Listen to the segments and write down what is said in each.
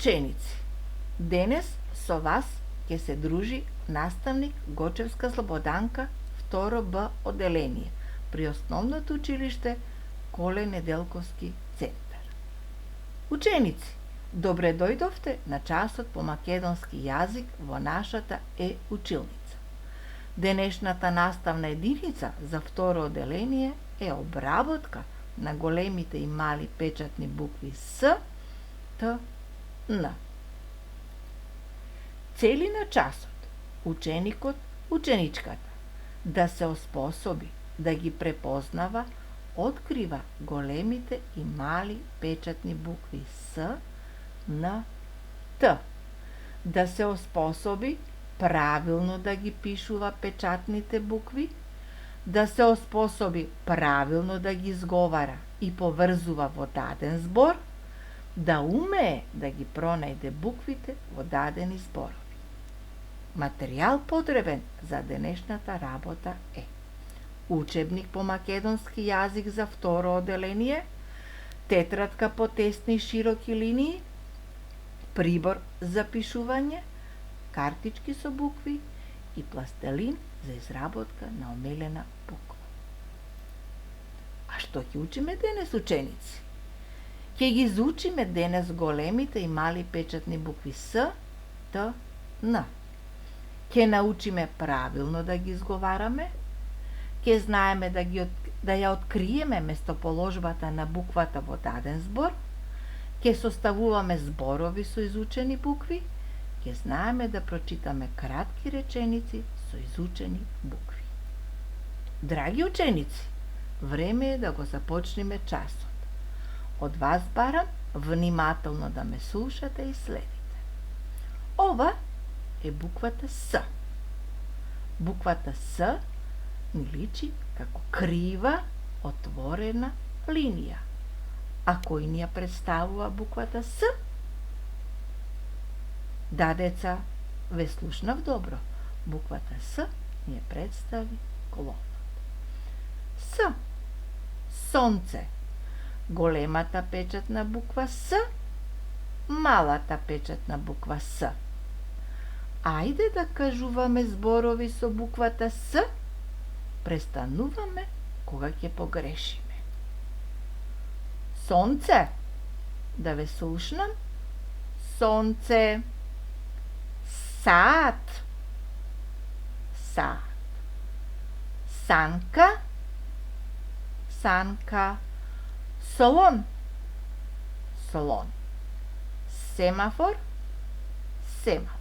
ученици, денес со вас ќе се дружи наставник Гочевска Слободанка, 2 Б одделение, при Основното училиште Коле Неделковски центар. Ученици, добре дојдовте на часот по македонски јазик во нашата училница. Денешната наставна единица за 2 одделение е обработка на големите и мали печатни букви С, Т, Н. Цели на часот, ученикот, ученичката, да се оспособи да ги препознава, открива големите и мали печатни букви С, Н, Т, да се оспособи правилно да ги пишува печатните букви, да се оспособи правилно да ги изговара и поврзува во даден збор, да умее да ги пронајде буквите во дадени зборови. Материјал потребен за денешната работа е учебник по македонски јазик за 2 одделение, тетрадка по тесни и широки линии, прибор за пишување, картички со букви и пластелин за изработка на омелена буква. А што ќе учиме денес, ученици? Ќе ги изучиме денес големите и мали печатни букви С, Т, Н. Ќе научиме правилно да ги изговараме, ќе знаеме да ја откриеме местоположбата на буквата во даден збор, ќе составуваме зборови со изучени букви, ќе знаеме да прочитаме кратки реченици со изучени букви. Драги ученици, време е да го започнеме часот. Од вас барам внимателно да ме слушате и следите. Ова е буквата С. Буквата С ни личи како крива, отворена линија. А кој ни ја представува буквата С? Да, деца, ве слушнав добро. Буквата С ни ја представи клонот. С. Сонце. Големата печатна буква С, малата печатна буква С. Ајде да кажуваме зборови со буквата С, престануваме кога ќе погрешиме. Сонце. Да ве слушнам. Сонце. Саат. Саат. Санка. Санка. Слон. Слон. Семафор. Семафор.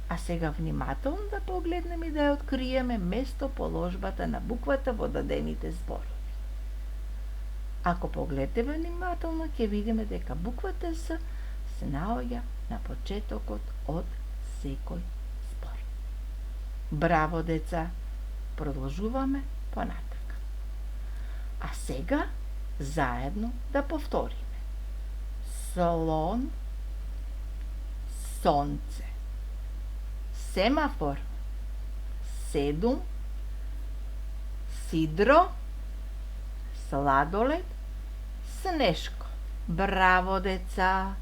А сега внимателно да погледнеме и да ја откриеме местоположбата на буквата во дадените зборови. Ако погледнете внимателно, ќе видиме дека буквата С се наоѓа на почетокот од секој збор. Браво, деца! Продолжуваме понатака. А сега заедно да повториме. Слон, сонце, семафор, седум, сидро, сладолед, снешко. Браво, деца!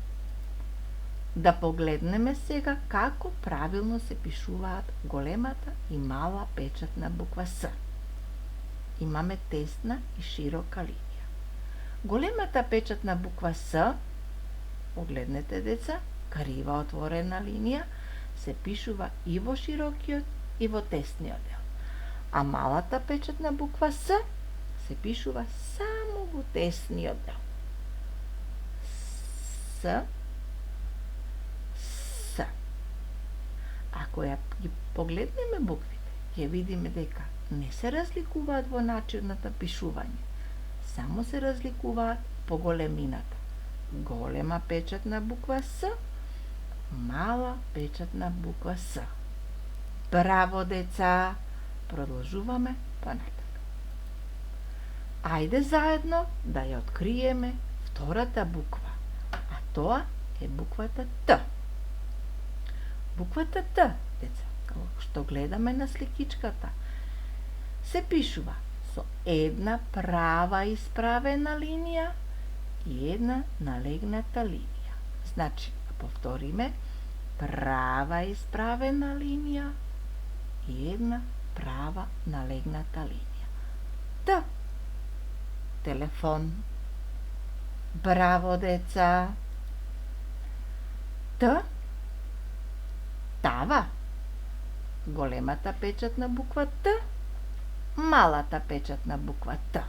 Да погледнеме сега како правилно се пишуваат големата и мала печатна буква С. Имаме тесна и широка линија. Големата печатна буква С, погледнете, деца, крива отворена линија, се пишува и во широкиот и во тесниот дел. А малата печатна буква С се пишува само во тесниот дел. С. С. Ако ја ги погледнеме буквите, ќе видиме дека не се разликуваат во начинот на пишување, само се разликуваат по големината. Голема печатна буква С, мала печатна буква С. Браво, деца! Продолжуваме понатака. Ајде заедно да ја откриеме втората буква, а тоа е буквата Т. Буквата Т, деца, како што гледаме на сликичката, се пишува со една права исправена линија и една налегната линија. Значи, повториме, права исправена линија и една права налегната линија. Т. Телефон. Браво, деца. Т. Тава. Големата печатна буква Т. Малата печатна буква Т.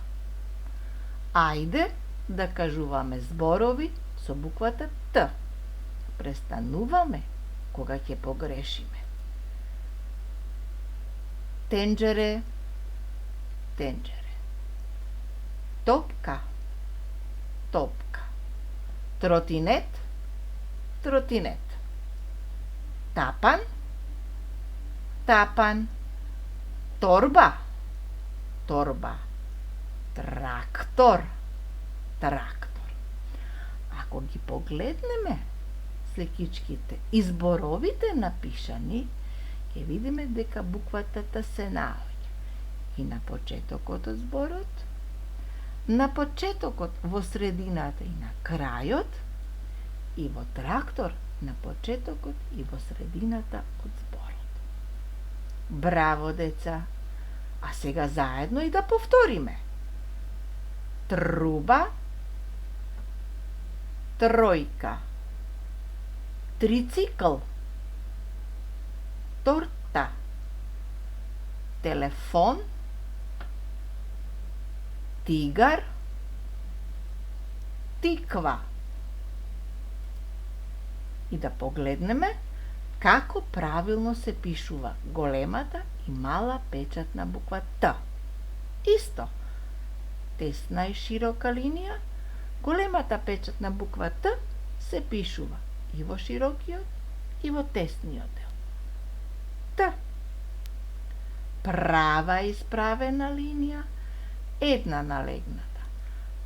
Ајде да кажуваме зборови со буквата Т. Престануваме кога ќе погрешиме. Тенџере, тенџере. Топка, топка. Тротинет, тротинет. Тапан, тапан. Торба, торба. Трактор, трактор. Ако ги погледнеме сликичките и зборовите напишани, ќе видиме дека буквата Т се наоѓа и на почетокот од зборот, на почетокот, во средината и на крајот, и во трактор на почетокот и во средината од зборот. Браво, деца! А сега заедно и да повториме. Труба, тројка. Трицикл, торта. Телефон, тигар, тиква. И да погледнеме како правилно се пишува големата и мала печатна буква Т. Исто, тесна и широка линија, големата печатна буква Т се пишува и во широкиот и во тесниот дел. Т. Права исправена линија, една налегната.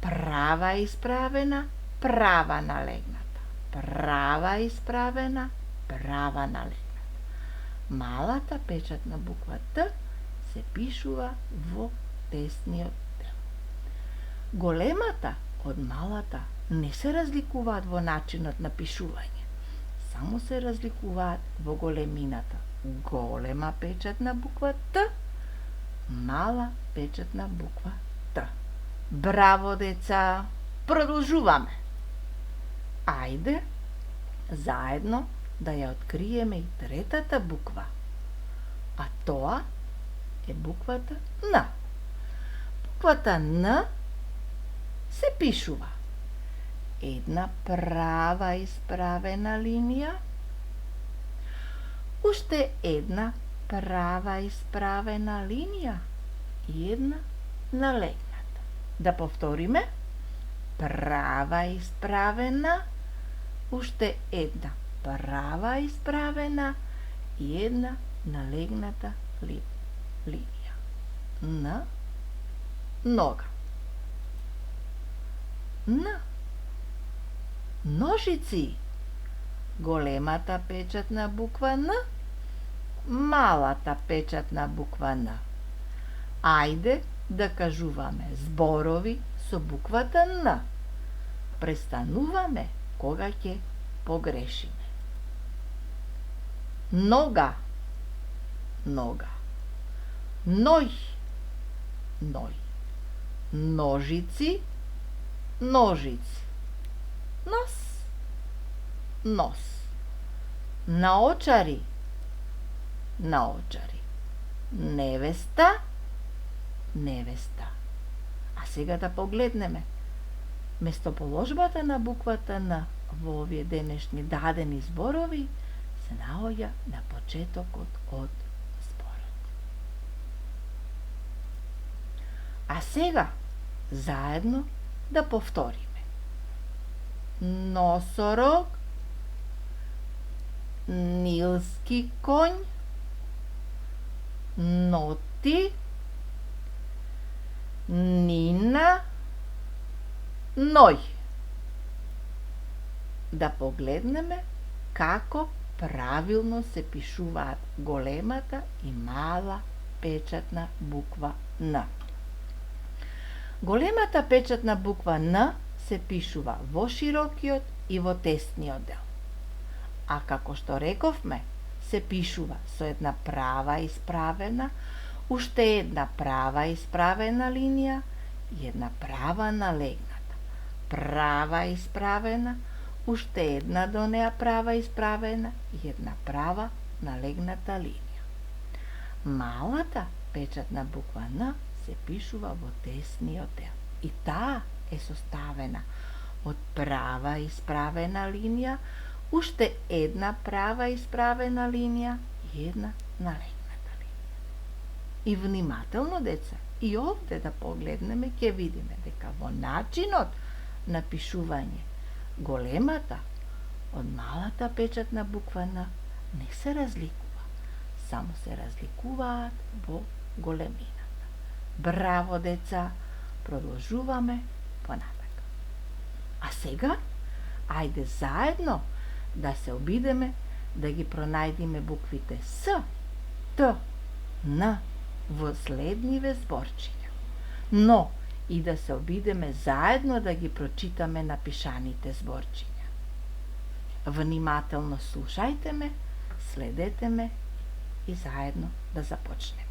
Права исправена, права налегната. Права исправена, права налегната. Малата печатна буква Т се пишува во тесниот дел. Големата од малата не се разликуваат во начинот на пишување, само се разликуваат во големината. Голема печатна буква Т, мала печатна буква Т. Браво, деца! Продолжуваме! Ајде, заедно да ја откриеме и третата буква, а тоа е буквата Н. Буквата Н се пишува една права исправена линија, уште една права исправена линија и една налегната. Да повториме. Права исправена, уште една права исправена и една налегната линија. Н. Нога. Н. Ножици. Големата печатна буква Н, малата печатна буква Н. Ајде да кажуваме зборови со буквата Н. Престануваме кога ќе погрешиме. Нога, нога. Ној, ној. Ножици, ножици. Нос, нос. Наочари, наочари. Невеста, невеста. А сега да погледнеме. Местоположбата на буквата Н во овие денешни дадени зборови се наоѓа на почетокот од зборот. А сега заедно да повториме. Носорог, нилски конј, ноти, нина, ној. Да погледнеме како правилно се пишуваат големата и мала печатна буква Н. Големата печатна буква Н се пишува во широкиот и во тесниот дел. А како што рековме, се пишува со една права исправена, уште една права исправена линија и една права налегната. Права исправена, уште една до неа права исправена и една права налегната линија. Малата печатна буква Н се пишува во десниот дел и таа е составена од права исправена линија, уште една права исправена линија и една налегната линија. И внимателно, деца, и овде да погледнеме, ќе видиме дека во начинот на пишување големата од малата печатна буква Н не се разликува, само се разликуваат во големината. Браво, деца, продолжуваме понатака. А сега, ајде заедно да се обидеме да ги пронајдиме буквите С, Т, Н во следниве зборчиња. Но и да се обидеме заедно да ги прочитаме напишаните зборчиња. Внимателно слушајте ме, следете ме и заедно да започнеме.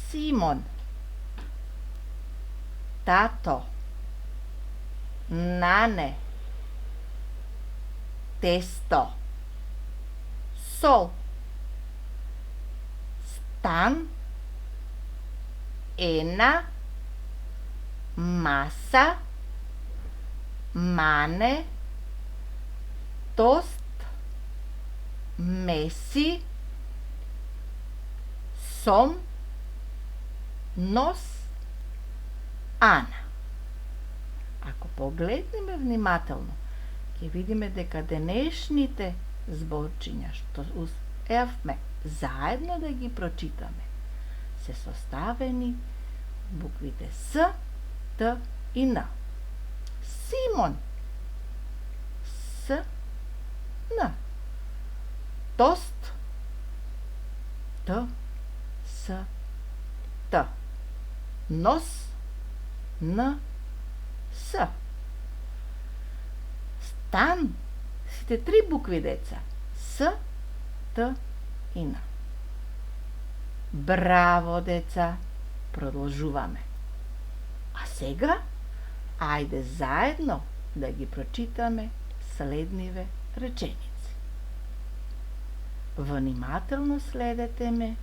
Симон, тато, нане, тесто, сол, стан, ена, маса, мане, тост, меси, сом, нос, Ана. Ако погледнеме внимателно, ќе видиме дека денешните зборчиња што успеавме заедно да ги прочитаме се составени буквите С, Т и Н. Симон, С, Н. Тост, Т, С, Т. Нос, Н, С. Стан, сите три букви, деца. С, Т и Н. Браво, деца! Продолжуваме. А сега, ајде заедно да ги прочитаме следниве реченици. Внимателно следете ме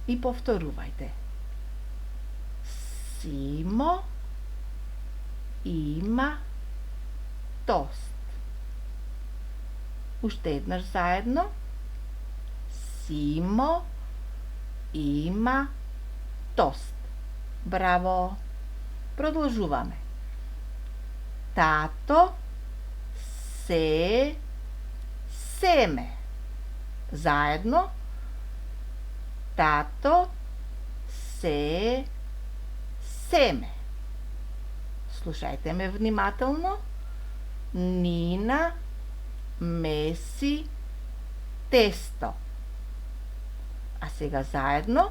и повторувајте. Симо има тост. Уште еднаш заедно. Симо има тост. Браво! Продолжуваме. Тато се семе. Заедно. Тато се семе. Слушајте ме внимателно. Нина меси тесто. А сега заедно.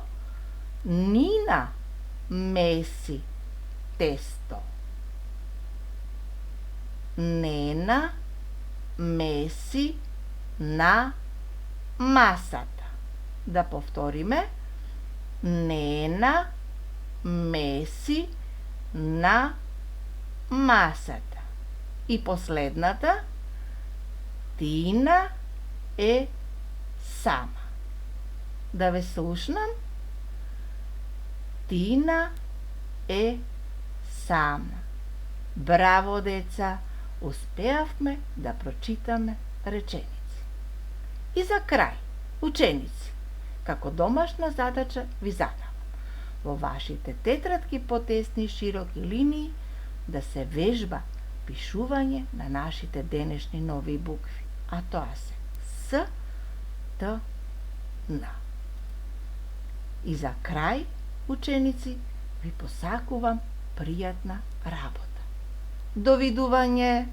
Нина меси тесто. Нена меси на масата. Да повториме. Нена меси на масата. И последната. Тина е сама. Да ве слушнам. Тина е сама. Браво, деца! Успеавме да прочитаме реченици. И за крај, ученици, како домашна задача ви задавам во вашите тетрадки по тесни и широки линии да се вежба пишување на нашите денешни нови букви, а тоа се С, Т, Н. И за крај, ученици, ви посакувам пријатна работа. Довидување!